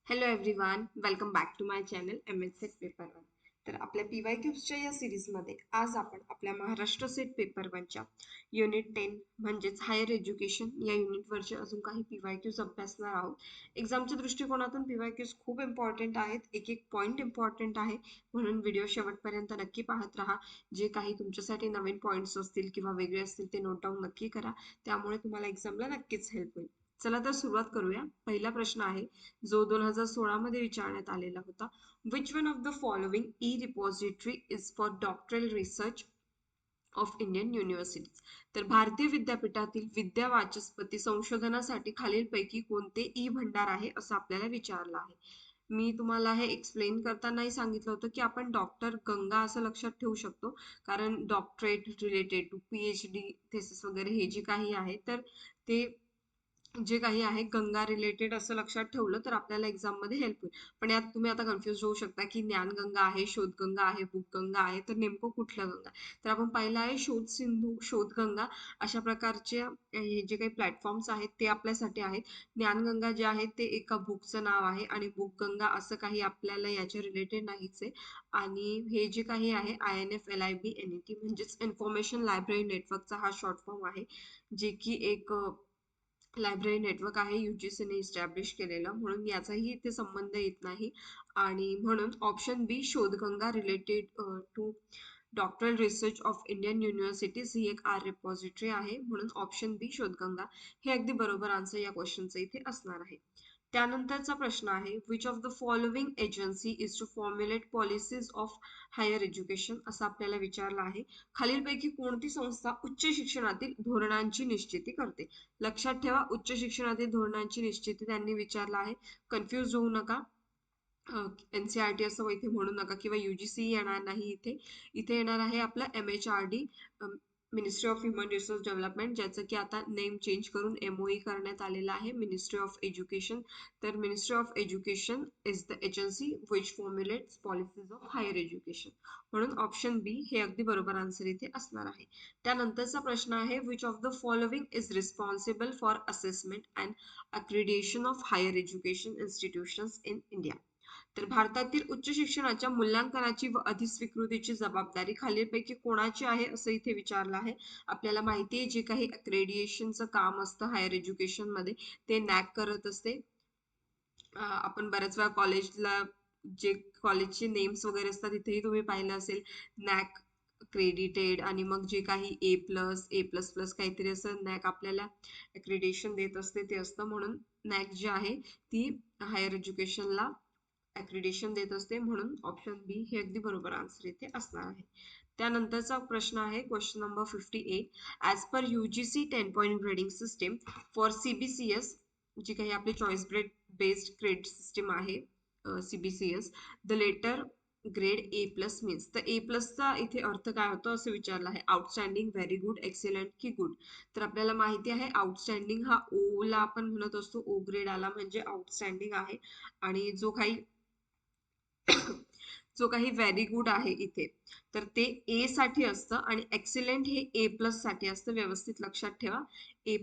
Hello everyone, welcome back to my channel MH set paper one. तर आपल्या PYQच्या या सिरीजमध्ये आज आपण आपल्या महाराष्ट्र सेट पेपर वनच्या युनिट 10 म्हणजेच हायर एज्युकेशन या युनिटवरचे अजून काही PYQs अभ्यासणार आहोत. एक्झामच्या दृष्टिकोनातून PYQs खूप इम्पॉर्टंट आहेत, एक एक पॉईंट इम्पॉर्टंट आहे, म्हणून व्हिडिओ शेवटपर्यंत नक्की पाहत राहा. जे काही तुमच्यासाठी नवीन पॉईंट्स असतील किंवा वेगळे असतील ते नोट डाऊन नक्की करा, त्यामुळे तुम्हाला एक्झामला नक्कीच हेल्प होईल. चला तर सुरुवात करूया. पहिला प्रश्न आहे जो 2016 मध्ये विचारण्यात आलेला होता. Which one of the following E repository is for doctoral research of Indian universities. तर भारतीय विद्यापीठातील विद्या वाचस्पती संशोधनासाठी खालीलपैकी कोणते ई भंडार आहे असं आपल्याला विचारलं आहे. मी तुम्हाला हे एक्सप्लेन करतानाही सांगितलं होतं की आपण डॉक्टर गंगा असं लक्षात ठेवू शकतो, कारण doctorate related to PhD thesis वगैरे हे जे काही आहे तर ते जे काही आहे गंगा रिलेटेड असं लक्षात ठेवलं तर आपल्याला एक्झाम मध्ये हेल्प होईल. पण यात तुम्ही आता कन्फ्युज होऊ शकता की ज्ञानगंगा आहे, शोधगंगा आहे, बुकगंगा आहे, तर नेमकं कुठलं गंगा. तर आपण पाहिलं आहे शोध सिंधू, शोधगंगा अशा प्रकारचे हे जे काही प्लॅटफॉर्म्स आहेत ते आपल्यासाठी आहेत. ज्ञानगंगा जे आहे ते एका बुकचं नाव आहे आणि बुकगंगा असं काही आपल्याला याच्या रिलेटेड नाहीच आहे. आणि हे जे काही आहे INFLIB म्हणजेच इन्फॉर्मेशन लायब्ररी नेटवर्कचा हा शॉर्ट फॉर्म आहे, जे की एक लायब्ररी नेटवर्क आहे UGCने इस्टॅब्लिश केलेलं, म्हणून याचाही इथे संबंध येत नाही. आणि म्हणून option B Shodhganga related to doctoral research of Indian universities ही एक रिपॉझिटरी आहे, म्हणून ऑप्शन बी शोधगंगा हे अगदी बरोबर आन्सर या क्वेश्चनचं इथे असणार आहे. त्यानंतरचा प्रश्न आहे which of the following agency is to formulate policies of higher education असं आपल्याला विचारलं आहे. खालीलपैकी कोणती संस्था उच्च शिक्षणातील धोरणांची निश्चिती करते. लक्षात ठेवा उच्च शिक्षणातील धोरणांची निश्चिती त्यांनी विचारला आहे. कन्फ्युज होऊ नका. NCERT असं इथे म्हणू नका किंवा UGC येणार नाही इथे. इथे येणार आहे आपलं MHRD, ministry of human resource development, ज्याचं की आता नेम चेंज करून MOE करण्यात आलेलं आहे, मिनिस्ट्री ऑफ एज्युकेशन. तर ministry of education is the agency which formulates policies of higher education, म्हणून ऑप्शन बी हे अगदी बरोबर आन्सर इथे असणार आहे. त्यानंतरचा प्रश्न आहे which of the following is responsible for assessment and accreditation of higher education institutions in India. तर भारतातील उच्च शिक्षणाच्या मूल्यांकनाची व अधिस्वीकृतीची जबाबदारी खालीलपैकी कोणाची आहे असं इथे विचारलं आहे. आपल्याला माहिती आहे जे काही अक्रेडिएशनचं काम असतं हायर एज्युकेशन मध्ये ते NAAC करत असते. आपण बऱ्याच वेळा कॉलेजला जे कॉलेजचे नेम्स वगैरे असतात तिथेही तुम्ही पाहिलं असेल NAAC क्रेडिटेड, आणि मग जे काही A+, A++ काहीतरी असं NAAC आपल्याला अक्रेडिटेशन देत असते ते असतं, म्हणून NAAC जी आहे ती हायर एज्युकेशनला अक्रिडेशन देत असते, म्हणून ऑप्शन बी हे अगदी बरोबर आन्सर इथे असणार आहे. त्यानंतरचा प्रश्न आहे question number 58. As per UGC 10 point grading system for CBCS, जी काही आपली चॉईस बेस्ड क्रेडिट सिस्टीम आहे CBCS, the letter grade A+ means. तर A+चा इथे अर्थ काय होतो असं विचारलं आहे. आउटस्टँडिंग, व्हेरी गुड, एक्सेलंट की गुड. तर आपल्याला माहिती आहे आउटस्टँडिंग हा O ला आपण म्हणत असतो, O ग्रेड आला म्हणजे आउटस्टँडिंग आहे. आणि जो काही व्हेरी गुड आहे इथे तर ते A साठी असतं आणि एक्सिलेंट हे A+ साठी असतं. व्यवस्थित लक्षात ठेवा, A+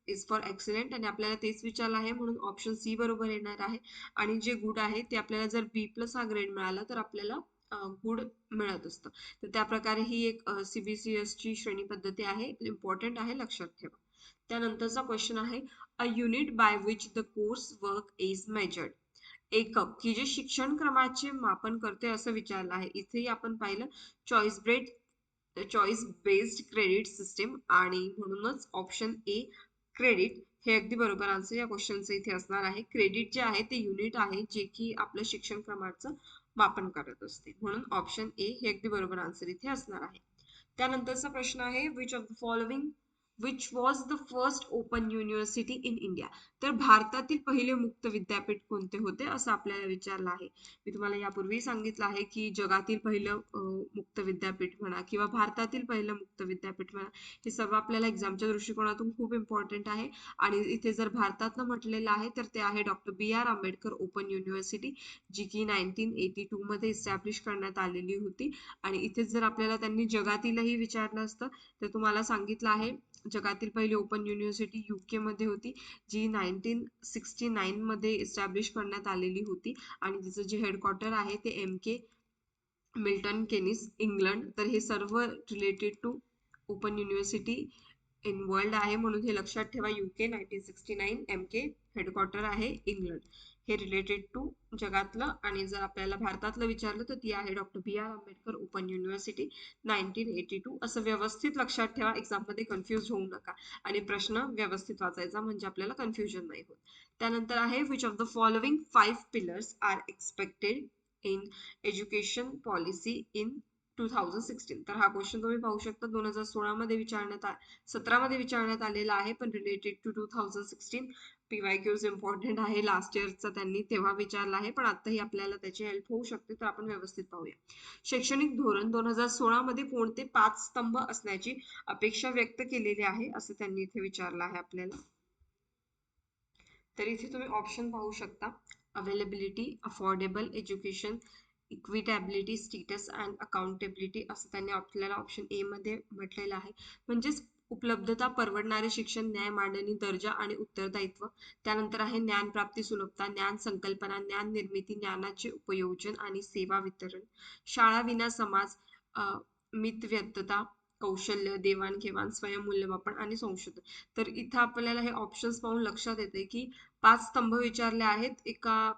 इज फॉर एक्सिलेंट आणि आपल्याला तेच विचारलं आहे, म्हणून ऑप्शन सी बरोबर येणार आहे. आणि जे गुड आहे ते आपल्याला जर B+ हा ग्रेड मिळाला तर आपल्याला गुड मिळत असतं. तर त्या प्रकारे ही एक CBCS ची श्रेणी पद्धती आहे, इम्पॉर्टंट आहे, लक्षात ठेवा. त्यानंतरचा क्वेश्चन आहे a unit by which the course work is measured. एकक की जे शिक्षण क्रमाचे मापन करते असं विचारलं आहे. इथेही आपण पाहिलं चॉईस बेस्ड क्रेडिट सिस्टीम, आणि म्हणूनच ऑप्शन ए क्रेडिट हे अगदी बरोबर आन्सर या क्वेश्चनचं इथे असणार आहे. क्रेडिट जे आहे ते युनिट आहे जे की आपलं शिक्षण क्रमाचं मापन करत असते, म्हणून ऑप्शन ए हे अगदी बरोबर आन्सर इथे असणार आहे. त्यानंतरचा प्रश्न आहे which of the following which was the first open university in India. तर भारतातील पहिले मुक्त विद्यापीठ कोणते होते असं आपल्याला विचारलं आहे. मी तुम्हाला यापूर्वी सांगितलं आहे की जगातील पहिलं मुक्त विद्यापीठ म्हणा किंवा भारतातील पहिलं मुक्त विद्यापीठ म्हणा, हे सर्व आपल्याला एक्झामच्या दृष्टिकोनातून खूप इम्पॉर्टंट आहे. आणि इथे जर भारतातनं म्हटलेलं आहे तर ते आहे doctor BR Ambedkar open university, जी की 1982 मध्ये इस्टॅब्लिश करण्यात आलेली होती. आणि इथेच जर आपल्याला त्यांनी जगातीलही विचारलं असतं तर तुम्हाला सांगितलं आहे जगातील पहिली ओपन युनिव्हर्सिटी UK मध्ये होती, जी 1969 मध्ये इस्टॅब्लिश करण्यात आलेली होती आणि तिचं जे हेडक्वार्टर आहे ते MK मिल्टन केनिस इंग्लंड. तर हे सर्व related to open university in world आहे, म्हणून हे लक्षात ठेवा. UK 1969 MK हेडक्वार्टर आहे इंग्लंड. हे रिलेटेड टू जगातलं. आणि जर आपल्याला भारतातलं विचारलं तर ती आहे doctor BR Ambedkar open university 1982. असं व्यवस्थित लक्षात ठेवा, एक्झाम मध्ये कन्फ्युज होऊ नका आणि प्रश्न व्यवस्थित वाचायचा म्हणजे आपल्याला कन्फ्युजन नाही होत. त्यानंतर आहे which of the following 5 pillars are expected in education policy in 2016. तर हा क्वेश्चन तुम्ही पाहू शकता 2016 मध्ये 17 मध्ये विचारण्यात आलेला आहे, पण रिलेटेड टू 2016. PYQs इम्पॉर्टंट आहे, लास्ट इयरचा त्यांनी तेव्हा विचारला आहे, पण आताही आपल्याला त्याची हेल्प होऊ शकते. तर आपण व्यवस्थित पाहूया. शैक्षणिक धोरण 2016 मध्ये कोणते 5 स्तंभ असण्याची अपेक्षा व्यक्त केलेली आहे असं त्यांनी इथे विचारलं आहे आपल्याला. तर इथे तुम्ही ऑप्शन पाहू शकता. Availability, affordable education, equitability, status and accountability असं त्यांनी आपल्याला ऑप्शन ए मध्ये म्हटलेलं आहे. म्हणजेच उपलब्धता, परवडणारे शिक्षण, न्याय, मांडणी, दर्जा आणि उत्तरदायित्व. त्यानंतर आहे ज्ञान प्राप्ती, सुलभता, ज्ञान संकल्पना, ज्ञान निर्मिती, ज्ञानाचे उपयोजन आणि सेवा वितरण, शाळा विना समाज, मितव्ययता, कौशल्य, देवाणघेवाण, स्वयंमूल्यमापन आणि संशोधन. तर इथं आपल्याला हे ऑप्शन्स पाहून लक्षात येते की 5 स्तंभ विचारले आहेत एका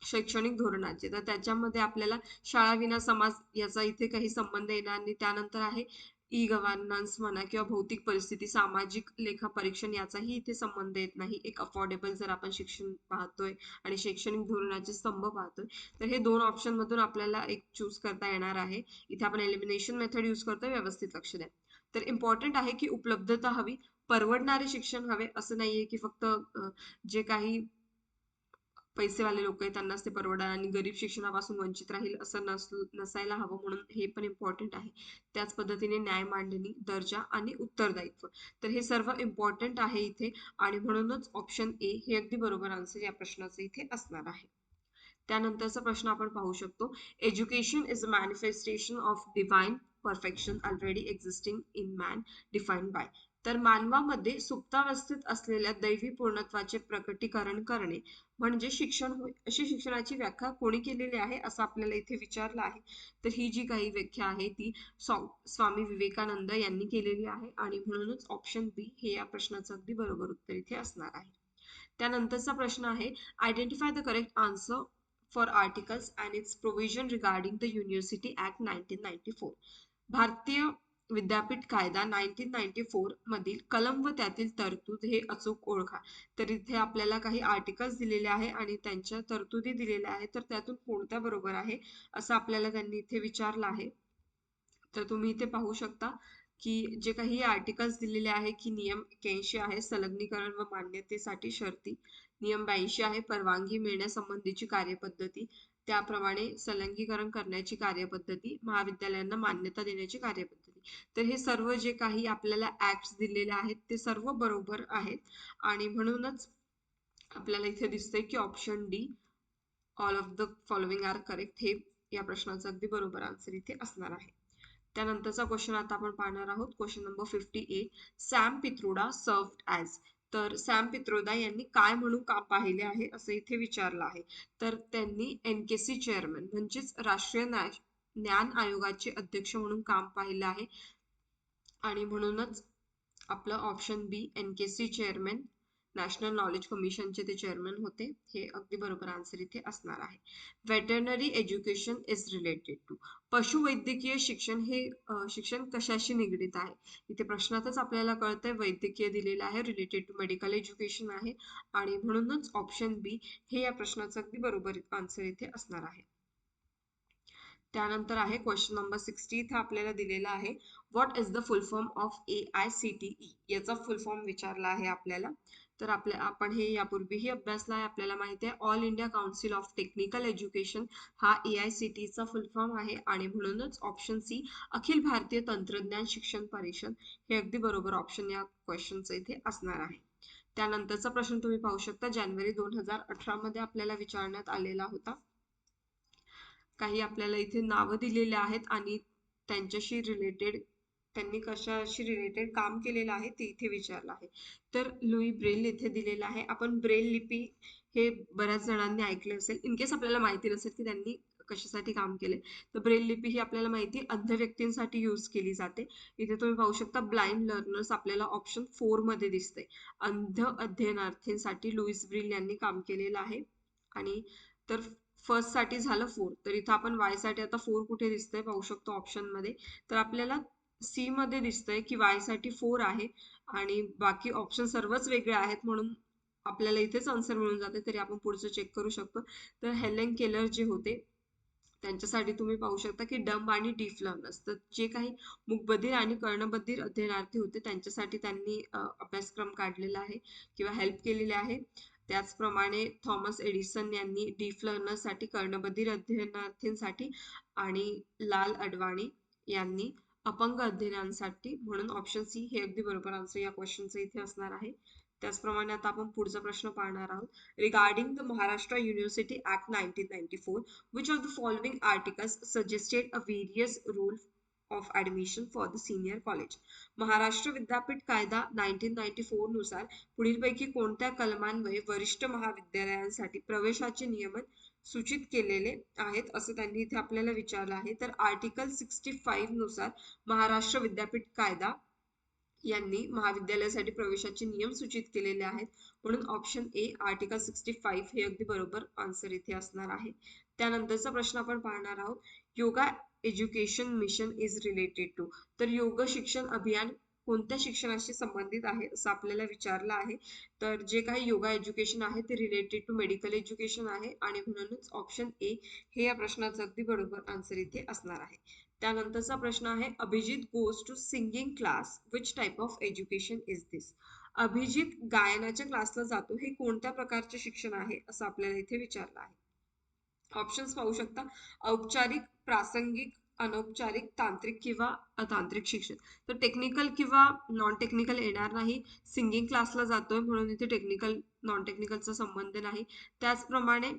शैक्षणिक धोरणाचे. तर त्याच्यामध्ये आपल्याला शाळा विना समाज याचा इथे काही संबंध येणार नाही. त्यानंतर आहे ई गव्हर्नन्स म्हणा किंवा भौतिक परिस्थिती, सामाजिक लेखा परीक्षण याचाही इथे संबंध येत नाही. एक अफोर्डेबल जर आपण शिक्षण पाहतोय आणि शैक्षणिक धोरणाचे स्तंभ पाहतोय तर हे 2 ऑप्शन मधून आपल्याला एक चूज करता येणार आहे. इथे आपण एलिमिनेशन मेथड यूज करतोय, व्यवस्थित लक्ष द्या. तर इम्पॉर्टंट आहे की उपलब्धता हवी, परवडणारे शिक्षण हवे. असं नाहीये की फक्त जे काही पैसेवाले लोक आहेत त्यांनाच ते परवडा आणि गरीब शिक्षणापासून वंचित राहील असं नसायला हवं, म्हणून हे पण इम्पॉर्टंट आहे. त्याच पद्धतीने न्याय, मांडणी, दर्जा आणि उत्तरदायित्व. तर हे सर्व इम्पॉर्टंट आहे इथे आणि म्हणूनच ऑप्शन ए हे अगदी बरोबर आन्सर या प्रश्नाचं इथे असणार आहे. त्यानंतरचा प्रश्न आपण पाहू शकतो. Education is a manifestation of divine perfection already existing in man defined by. तर मानवामध्ये सुप्तावस्थेत असलेल्या दैवी पूर्णत्वाचे प्रकटीकरण करणे म्हणजे शिक्षण होय. अशी शिक्षणाची व्याख्या कोणी केलेली आहे असं आपल्याला इथे विचारलं आहे. तर ही जी काही व्याख्या आहे ती स्वामी विवेकानंद यांनी केलेली आहे आणि म्हणूनच ऑप्शन बी हे या प्रश्नाचं अगदी बरोबर उत्तर इथे असणार आहे. त्यानंतरचा प्रश्न आहे identify the correct answer for articles and it's provision regarding the university act 1994. भारतीय विद्यापीठ कायदा 1994 मधील कलम व त्यातील तरतूद हे अचूक ओळखा. तर इथे आपल्याला काही आर्टिकल्स दिलेले आहे आणि त्यांच्या तरतुदी दिलेल्या आहेत, तर त्यातून कोणत्या बरोबर आहे असं आपल्याला त्यांनी इथे विचारलं आहे. तर तुम्ही इथे पाहू शकता की जे काही आर्टिकल्स दिलेले आहे की नियम 81 आहे संलग्नीकरण व मान्यतेसाठी शर्ती, नियम 82 आहे परवानगी मिळण्यासंबंधीची कार्यपद्धती, त्याप्रमाणे संलग्नीकरण करण्याची कार्यपद्धती, महाविद्यालयांना मान्यता देण्याची कार्यपद्धती. तर हे सर्व जे काही आपल्याला ऍक्ट्स दिलेले आहेत ते सर्व बरोबर आहेत आणि म्हणूनच आपल्याला इथे दिसतंय की option D all of the following are correct हे या प्रश्नाचं अगदी बरोबर आन्सर इथे असणार आहे. त्यानंतरचा क्वेश्चन आता आपण पाहणार आहोत. Question number 58. Sam Pitroda served as. तर सॅम पित्रोदा यांनी काय म्हणून काम पाहिले आहे असं इथे विचारलं आहे. तर त्यांनी NKC चेअरमन म्हणजेच राष्ट्रीय ज्ञान आयोगाचे अध्यक्ष म्हणून काम पाहिलं आहे आणि म्हणूनच आपलं ऑप्शन बी NKC चेअरमन, नॅशनल नॉलेज कमिशनचे ते चेअरमन होते. हे अगदी बरोबर आन्सर इथे असणार आहे. Veterinary education is related to. पशुवैद्यकीय शिक्षण हे शिक्षण कशाशी निगडीत आहे. इथे प्रश्नातच आपल्याला कळतंय वैद्यकीय दिलेलं आहे, रिलेटेड टू मेडिकल एज्युकेशन आहे आणि म्हणूनच ऑप्शन बी हे या प्रश्नाचं अगदी बरोबर आन्सर इथे असणार आहे. त्यानंतर आहे क्वेश्चन नंबर 60. इथे आपल्याला दिलेला आहे what is the full form of AICTE. याचा फुल फॉर्म विचारला आहे आपल्याला. तर आपण हे यापूर्वीही अभ्यासला आहे, आपल्याला माहिती आहे all India council of technical education हा AICTE चा फुल फॉर्म आहे आणि म्हणूनच ऑप्शन सी अखिल भारतीय तंत्रज्ञान शिक्षण परिषद हे अगदी बरोबर ऑप्शन या क्वेश्चनचं इथे असणार आहे. त्यानंतरचा प्रश्न तुम्ही पाहू शकता जानेवारी 2018 मध्ये आपल्याला विचारण्यात आलेला होता. काही आपल्याला इथे नावं दिलेले आहेत आणि त्यांच्याशी रिलेटेड त्यांनी कशाशी रिलेटेड काम केलेलं आहे ते इथे विचारलं आहे. तर लुई ब्रेल इथे दिलेलं आहे. आपण ब्रेल लिपी हे बऱ्याच जणांनी ऐकलं असेल. इन केस आपल्याला माहिती नसेल की त्यांनी कशासाठी काम केले, तर ब्रेल लिपी ही आपल्याला माहिती अंध व्यक्तींसाठी यूज केली जाते. इथे तुम्ही पाहू शकता ब्लाइंड लर्नर्स आपल्याला ऑप्शन 4 मध्ये दिसते. अंध अध्ययनार्थींसाठी लुईस ब्रेल यांनी काम केलेलं आहे. आणि तर फर्स्ट साठी झालं 4, तर इथं आपण वाय साठी आता 4 कुठे दिसतंय पाहू शकतो ऑप्शन मध्ये. तर आपल्याला सी मध्ये दिसतंय की वाय साठी 4 आहे आणि बाकी ऑप्शन सर्वच वेगळे आहेत, म्हणून आपल्याला इथेच आन्सर मिळून जाते. तरी आपण पुढचं चेक करू शकतो. तर हेलेन केलर जे होते त्यांच्यासाठी तुम्ही पाहू शकता की डंब आणि डीफ लर्नर्स, तर जे काही मूकबधीर आणि कर्णबधीर अध्ययनार्थी होते त्यांच्यासाठी त्यांनी अभ्यासक्रम काढलेला आहे किंवा हेल्प केलेले आहे. त्याचप्रमाणे थॉमस एडिसन यांनी डीफ लर्नर्ससाठी, कर्णबधीर अध्ययनार्थींसाठी आणि लाल अडवाणी यांनी अपंग अध्ययनांसाठी, म्हणून ऑप्शन सी हे अगदी बरोबर आन्सर या क्वेश्चनचं इथे असणार आहे. त्याचप्रमाणे आता आपण पुढचा प्रश्न पाहणार आहोत. Regarding the Maharashtra university act 1994, which of the following articles suggested a various rule of admission for the senior college? Maharashtra विद्यापीठ कायदा 1994 नुसार पुढीलपैकी कोणत्या कलमान्वये वरिष्ठ महाविद्यालयांसाठी प्रवेशाचे नियमन सूचित केलेले आहेत असं त्यांनी इथे आपल्याला विचारलं आहे. तर आर्टिकल 65 नुसार महाराष्ट्र विद्यापीठ कायदा यांनी महाविद्यालयासाठी प्रवेशाचे नियम सूचित केलेले आहेत, म्हणून ऑप्शन ए आर्टिकल 65 हे अगदी बरोबर आन्सर इथे असणार आहे. त्यानंतरचा प्रश्न आपण पाहणार आहोत. Yoga education mission is related to, तर योग शिक्षण अभियान कोणत्या शिक्षणाशी संबंधित आहे असं आपल्याला विचारलं आहे. तर जे काही योगा एज्युकेशन आहे ते रिलेटेड टू मेडिकल एज्युकेशन आहे आणि म्हणूनच ऑप्शन ए हे या प्रश्नाचं अगदी बरोबर आन्सर इथे असणार आहे. त्यानंतरचा प्रश्न आहे. Abhijit goes to singing class, which type of education is this? Abhijit गायनाच्या क्लासला जातो हे कोणत्या प्रकारचे शिक्षण आहे असं आपल्याला इथे विचारलं आहे. ऑप्शन्स पाहू शकता. औपचारिक, प्रासंगिक, अनौपचारिक, तांत्रिक किंवा अतांत्रिक शिक्षण. तर टेक्निकल किंवा नॉन टेक्निकल येणार नाही. सिंगिंग क्लासला जातोय म्हणून इथे टेक्निकल नॉन टेक्निकलचा संबंध नाही. त्याचप्रमाणे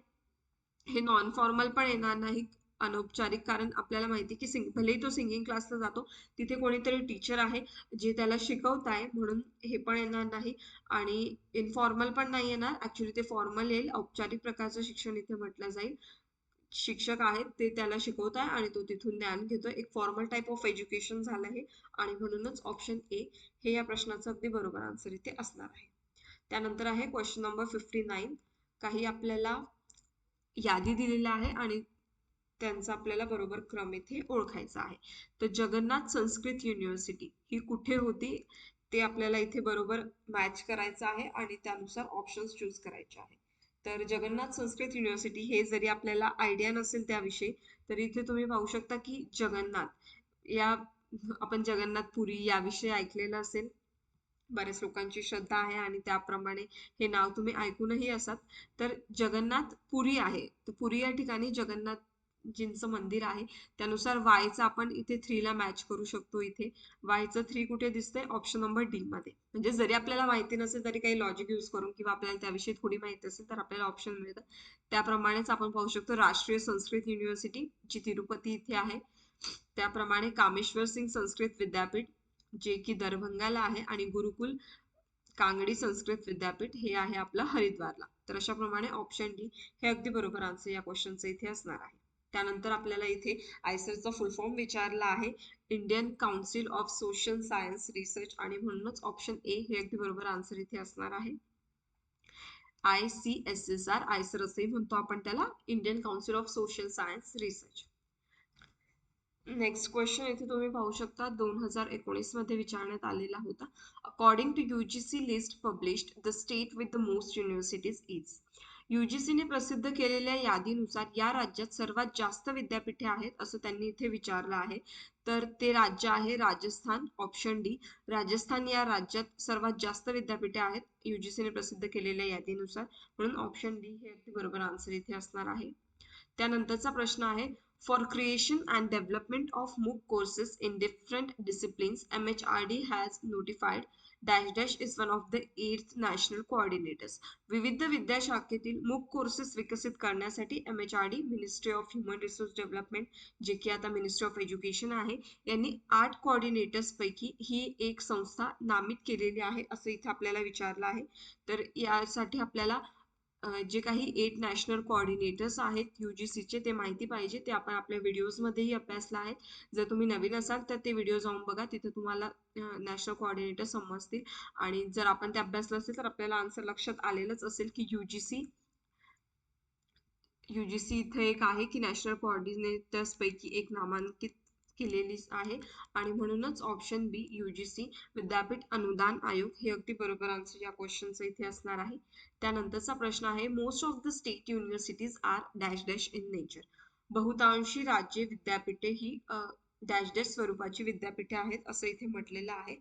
हे नॉन फॉर्मल पण येणार नाही, अनौपचारिक, कारण आपल्याला माहिती की भलेही तो सिंगिंग क्लासला जातो तिथे कोणीतरी टीचर आहे जे त्याला शिकवत आहे, म्हणून हे पण येणार नाही. आणि इनफॉर्मल पण नाही येणार, ऍक्च्युली ते फॉर्मल येईल. औपचारिक प्रकारचं शिक्षण इथे म्हटलं जाईल. शिक्षक आहेत ते त्याला शिकवत आहे आणि तो तिथून ज्ञान घेतोय. एक फॉर्मल टाइप ऑफ एज्युकेशन झालं हे आणि म्हणूनच ऑप्शन ए हे या प्रश्नाचं अगदी बरोबर आन्सर इथे असणार आहे. त्यानंतर आहे क्वेश्चन नंबर 59. काही आपल्याला यादी दिलेला आहे आणि त्यांचा आपल्याला बरोबर क्रम इथे ओळखायचा आहे. तर जगन्नाथ संस्कृत युनिव्हर्सिटी ही कुठे होती ते आपल्याला इथे बरोबर मॅच करायचं आहे आणि त्यानुसार ऑप्शन्स चूज करायचे आहे. तर जगन्नाथ संस्कृत युनिव्हर्सिटी हे जरी आपल्याला आयडिया नसेल त्याविषयी, तर इथे तुम्ही पाहू शकता की जगन्नाथ या, आपण जगन्नाथ पुरी याविषयी ऐकलेलं असेल. बऱ्याच लोकांची श्रद्धा आहे आणि त्याप्रमाणे हे नाव तुम्ही ऐकूनही असाल. तर जगन्नाथ पुरी आहे, तर पुरी या ठिकाणी जगन्नाथजींचं मंदिर आहे. त्यानुसार वायचा आपण इथे 3 ला मॅच करू शकतो. इथे वायचं 3 कुठे दिसतंय? ऑप्शन नंबर डी मध्ये. म्हणजे जरी आपल्याला माहिती नसेल तरी काही लॉजिक यूज करून किंवा आपल्याला त्याविषयी थोडी माहिती असेल तर आपल्याला ऑप्शन मिळतं. त्याप्रमाणेच आपण पाहू शकतो राष्ट्रीय संस्कृत युनिव्हर्सिटी जी तिरुपती इथे आहे. त्याप्रमाणे कामेश्वर सिंग संस्कृत विद्यापीठ जे की दरभंगाला आहे आणि गुरुकुल कांगडी संस्कृत विद्यापीठ हे आहे आपलं हरिद्वारला. तर अशा प्रमाणे ऑप्शन डी हे अगदी बरोबर आन्सर या क्वेश्चनचं इथे असणार आहे. त्यानंतर आपल्याला इथे आयसरचा फुल फॉर्म विचारला आहे, Indian council of social science research, आणि म्हणूनच ऑप्शन ए हे अगदी बरोबर आन्सर इथे असणार आहे. ICSSR, आयसर असेही म्हणतो आपण त्याला, Indian council of social science research. Next question इथे तुम्ही पाहू शकता 2019 मध्ये विचारण्यात आलेला होता. According to UGC list published, the state with the most universities is. युजीसीने प्रसिद्ध केलेल्या यादीनुसार या राज्यात सर्वात जास्त विद्यापीठे आहेत असं त्यांनी इथे विचारलं आहे. तर ते राज्य आहे राजस्थान, ऑप्शन डी. राजस्थान या राज्यात सर्वात जास्त विद्यापीठे आहेत युजीसीने प्रसिद्ध केलेल्या यादीनुसार, म्हणून ऑप्शन डी हे अगदी बरोबर आन्सर इथे असणार आहे. त्यानंतरचा प्रश्न आहे. For creation and development of MOOC courses in different disciplines, MHRD has notified dash dash is one of the 8th national coordinators. विविध विद्याशाखेतील मूक कोर्सेस विकसित करण्यासाठी MHRD ministry of human resource development, जे की आता मिनिस्ट्री ऑफ एज्युकेशन आहे, यांनी 8 coordinators पैकी ही एक संस्था नामित केलेली आहे असं इथे आपल्याला विचारलं आहे. तर यासाठी आपल्याला जे काही 8 नॅशनल कोऑर्डिनेटर्स आहेत UGCचे ते माहिती पाहिजे. ते आपण आपल्या व्हिडिओजमध्येही अभ्यासला आहे. जर तुम्ही नवीन असाल तर ते व्हिडिओ जाऊन बघा, तिथे तुम्हाला नॅशनल कोऑर्डिनेटर समजतील. आणि जर आपण ते अभ्यासलं असेल तर आपल्याला आन्सर लक्षात आलेलंच असेल की UGC इथे एक आहे की नॅशनल कोऑर्डिनेटर्स पैकी एक नामांकित केलेली आहे. आणि म्हणूनच ऑप्शन बी UGC विद्यापीठ अनुदान आयोग हे अगदी बरोबर आन्सर या क्वेश्चनचं इथे असणार आहे. त्यानंतरचा प्रश्न आहे, most of the state universities are dash dash in nature. बहुतांशी राज्य विद्यापीठे ही डॅश डॅश स्वरूपाची विद्यापीठे आहेत असं इथे म्हटलेलं आहे.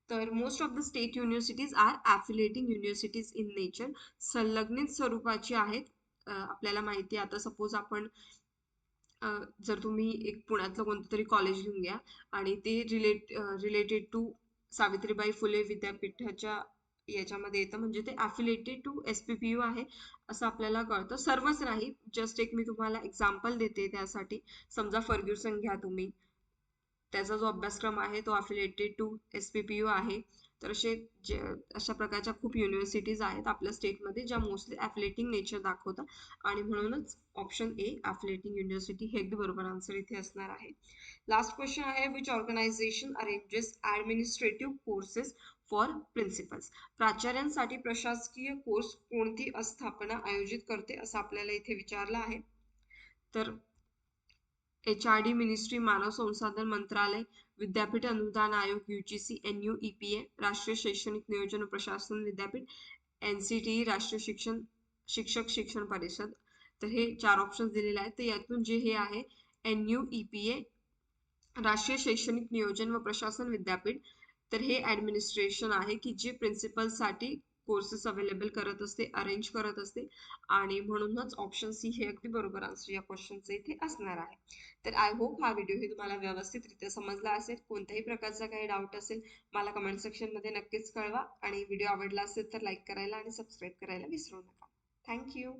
तर most of the state universities are affiliating universities in nature, संलग्नित स्वरूपाची आहेत. आपल्याला माहिती आहे, आता सपोज आपण जर तुम्ही एक पुण्यातलं कोणतं तरी कॉलेज घेऊन घ्या आणि ते रिलेटेड टू सावित्रीबाई फुले विद्यापीठाच्या याच्यामध्ये येतं, म्हणजे ते ॲफिलिएटेड टू SPPU आहे असं आपल्याला कळतं. सर्वच नाही, जस्ट एक मी तुम्हाला एक्झाम्पल देते त्यासाठी. समजा फर्ग्युसन घ्या तुम्ही, त्याचा जो अभ्यासक्रम आहे तो ॲफिलिएटेड टू SPPU आहे. तर अशा प्रकारच्या खूप युनिव्हर्सिटीज आहेत आपल्या स्टेटमध्ये ज्या मोस्टली ॲफिलिएटिंग नेचर दाखवतात. आणि म्हणूनच ऑप्शन ए ॲफिलिएटिंग युनिव्हर्सिटी हे अगदी बरोबर आन्सर इथे असणार आहे. लास्ट क्वेश्चन आहे, which organization arranges administrative courses for principals. प्राचार्यांसाठी प्रशासकीय कोर्स कोणती स्थापना आयोजित करते असं आपल्याला इथे विचारलं आहे. तर HRD मिनिस्ट्री, मानव संसाधन मंत्रालय, विद्यापीठ अनुदान आयोग UGC, NUEPA, राष्ट्रीय शैक्षणिक नियोजन व प्रशासन विद्यापीठ, NCTE, राष्ट्रीय शिक्षक शिक्षण परिषद. तर हे 4 ऑप्शन्स दिलेले आहेत. तर यातून जे हे आहे NUEPA, राष्ट्रीय शैक्षणिक नियोजन व प्रशासन विद्यापीठ, तर हे ऍडमिनिस्ट्रेशन आहे की जे प्रिन्सिपल्ससाठी कोर्सेस अवेलेबल करत असते, अरेंज करत असते. आणि म्हणूनच ऑप्शन सी हे अगदी बरोबर आन्सर या क्वेश्चनचे इथे असणार आहे. तर आय होप हा व्हिडिओ हे तुम्हाला व्यवस्थितरित्या समजला असेल. कोणत्याही प्रकारचा काही डाऊट असेल मला कमेंट सेक्शन मध्ये नक्कीच कळवा. आणि व्हिडिओ आवडला असेल तर लाईक करायला आणि सबस्क्राईब करायला विसरू नका. थँक्यू.